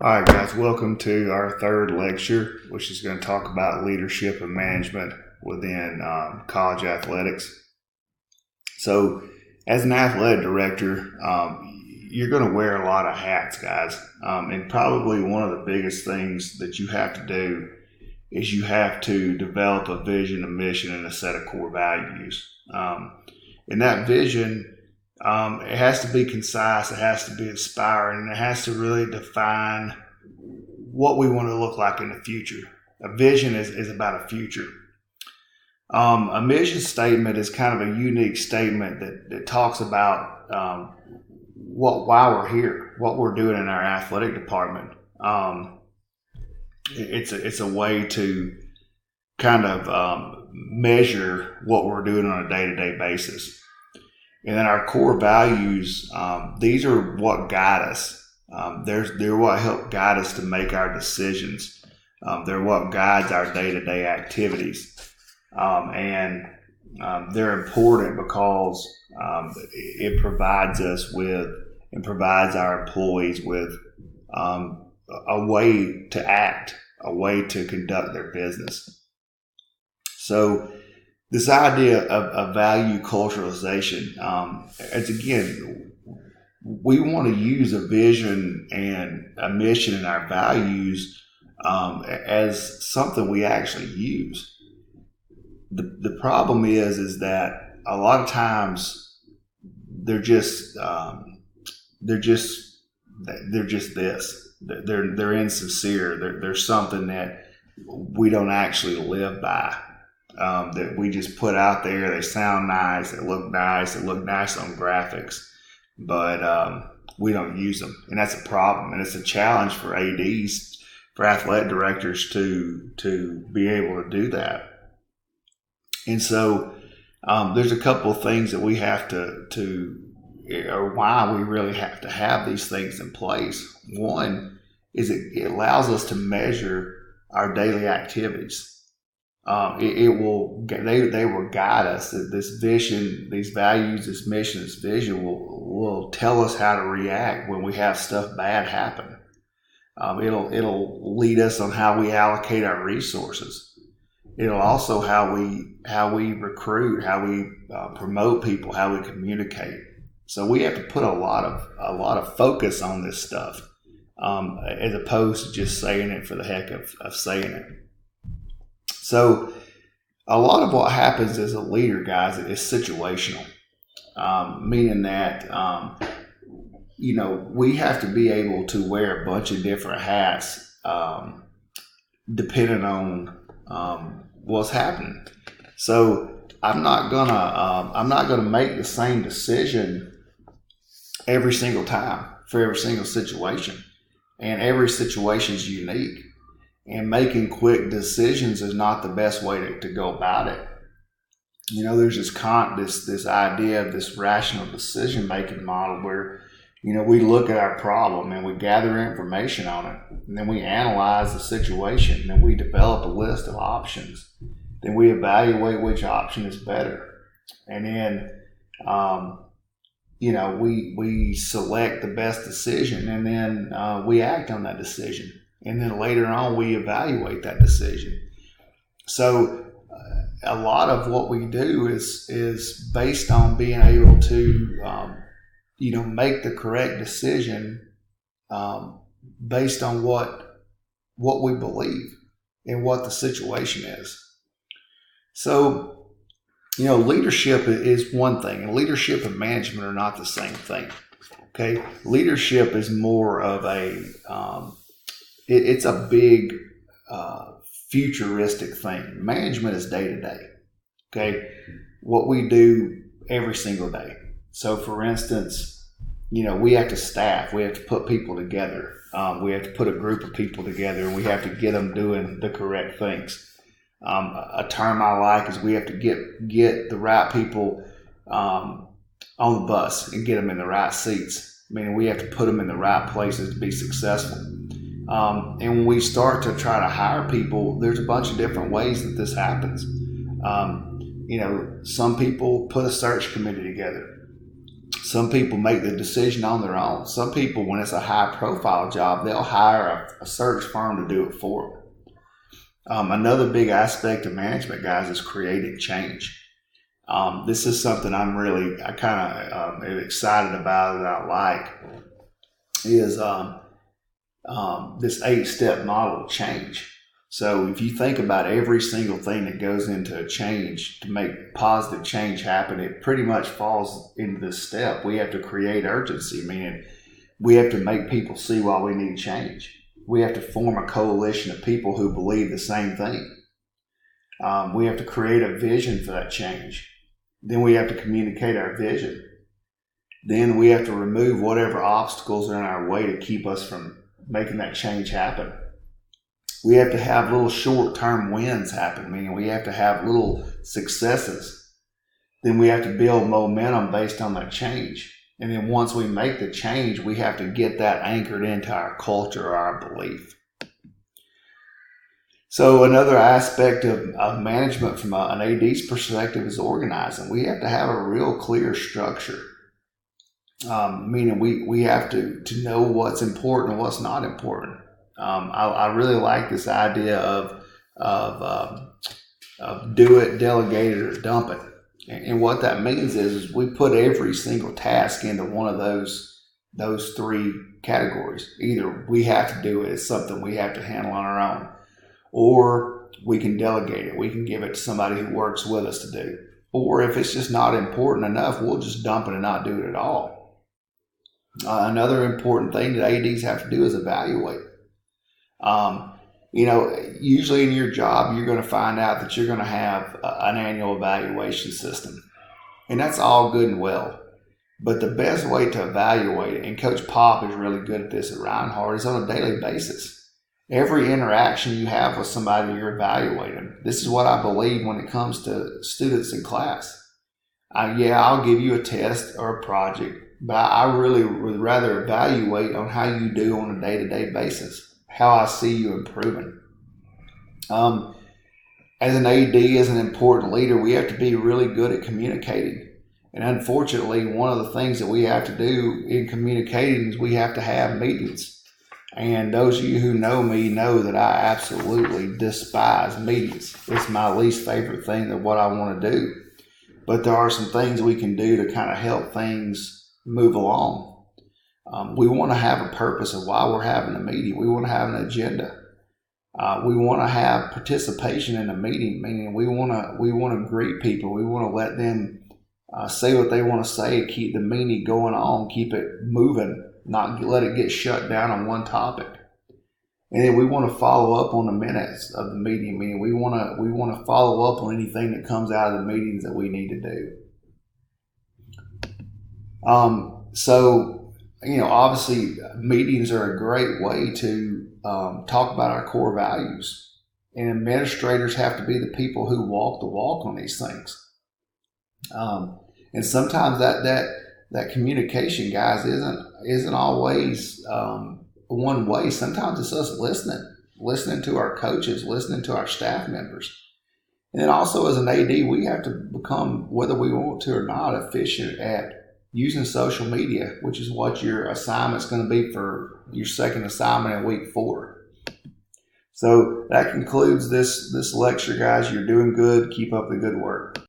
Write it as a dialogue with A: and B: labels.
A: All right, guys, welcome to our third lecture, which is going to talk about leadership and management within college athletics. So, as an athletic director, you're going to wear a lot of hats, guys. And probably one of the biggest things that you have to do is you have to develop a vision, a mission, and a set of core values. And that vision, it has to be concise, it has to be inspiring, and it has to really define what we want to look like in the future. A vision is about a future. A mission statement is kind of a unique statement that talks about why we're here, what we're doing in our athletic department. It's a way to kind of measure what we're doing on a day-to-day basis. And then our core values, these are what guide us. They're what help guide us to make our decisions. They're what guides our day-to-day activities. And they're important because it provides us with and provides our employees with a way to act, a way to conduct their business. So this idea of value culturalization, it's again, we want to use a vision and a mission and our values as something we actually use. The problem is that a lot of times they're just this. They're insincere. They're something that we don't actually live by. That we just put out there. They sound nice. They look nice. They look nice on graphics, but we don't use them, and that's a problem. And it's a challenge for ADs, for athletic directors to be able to do that. And so there's a couple of things that we have to or why we really have to have these things in place. One is it allows us to measure our daily activities. They will guide us. This vision, these values, this mission, this vision will tell us how to react when we have stuff bad happen. It'll lead us on how we allocate our resources. It'll also how we recruit, how we promote people, how we communicate. So we have to put a lot of focus on this stuff, as opposed to just saying it for the heck of saying it. So a lot of what happens as a leader, guys, is situational, meaning that we have to be able to wear a bunch of different hats depending on what's happening. So I'm not gonna make the same decision every single time for every single situation, and every situation is unique. And making quick decisions is not the best way to go about it. There's this idea of this rational decision making model where we look at our problem and we gather information on it, and then we analyze the situation, and then we develop a list of options. Then we evaluate which option is better, and then we select the best decision, and then we act on that decision. And then later on, we evaluate that decision. So a lot of what we do is based on being able to, make the correct decision based on what we believe and what the situation is. So, leadership is one thing, and leadership and management are not the same thing. Okay, leadership is more of it's a big futuristic thing. Management is day to day. Okay, what we do every single day. So, for instance, we have to staff. We have to put people together. We have to put a group of people together, and we have to get them doing the correct things. A term I like is we have to get the right people on the bus and get them in the right seats. Meaning we have to put them in the right places to be successful. And when we start to try to hire people, there's a bunch of different ways that this happens. Some people put a search committee together. Some people make the decision on their own. Some people, when it's a high profile job, they'll hire a search firm to do it for them. Another big aspect of management, guys, is creating change. This is something I kind of am excited about, that I like, is this 8-step model of change. So if you think about every single thing that goes into a change to make positive change happen, it pretty much falls into this step. We have to create urgency, meaning we have to make people see why we need change. We have to form a coalition of people who believe the same thing. We have to create a vision for that change. Then we have to communicate our vision. Then we have to remove whatever obstacles are in our way to keep us from making that change happen. We have to have little short-term wins happen, meaning we have to have little successes. Then we have to build momentum based on that change. And then once we make the change, we have to get that anchored into our culture or our belief. So another aspect of management from an AD's perspective is organizing. We have to have a real clear structure, meaning we have to know what's important and what's not important. I really like this idea of do it, delegate it, or dump it. And what that means is we put every single task into one of those three categories. Either we have to do it, it's something we have to handle on our own, or we can delegate it. We can give it to somebody who works with us to do. Or if it's just not important enough, we'll just dump it and not do it at all. Another important thing that ADs have to do is evaluate. Usually in your job, you're going to find out that you're going to have an annual evaluation system. And that's all good and well. But the best way to evaluate it, and Coach Pop is really good at this at Reinhardt, is on a daily basis. Every interaction you have with somebody, you're evaluating. This is what I believe when it comes to students in class. I'll give you a test or a project, but I really would rather evaluate on how you do on a day-to-day basis. How I see you improving. As an AD, as an important leader, we have to be really good at communicating. And unfortunately, one of the things that we have to do in communicating is we have to have meetings. And those of you who know me know that I absolutely despise meetings. It's my least favorite thing of what I want to do. But there are some things we can do to kind of help things move along. We want to have a purpose of why we're having a meeting. We want to have an agenda. We want to have participation in the meeting, meaning we want to greet people. We want to let them say what they want to say, keep the meeting going on, keep it moving, not let it get shut down on one topic. And then we want to follow up on the minutes of the meeting, meaning we want to follow up on anything that comes out of the meetings that we need to do. Obviously, meetings are a great way to talk about our core values. And administrators have to be the people who walk the walk on these things. And sometimes that communication, guys, isn't always one way. Sometimes it's us listening to our coaches, listening to our staff members. And then also as an AD, we have to become, whether we want to or not, efficient at using social media, which is what your assignment's going to be for your second assignment in week 4. So that concludes this lecture, guys. You're doing good. Keep up the good work.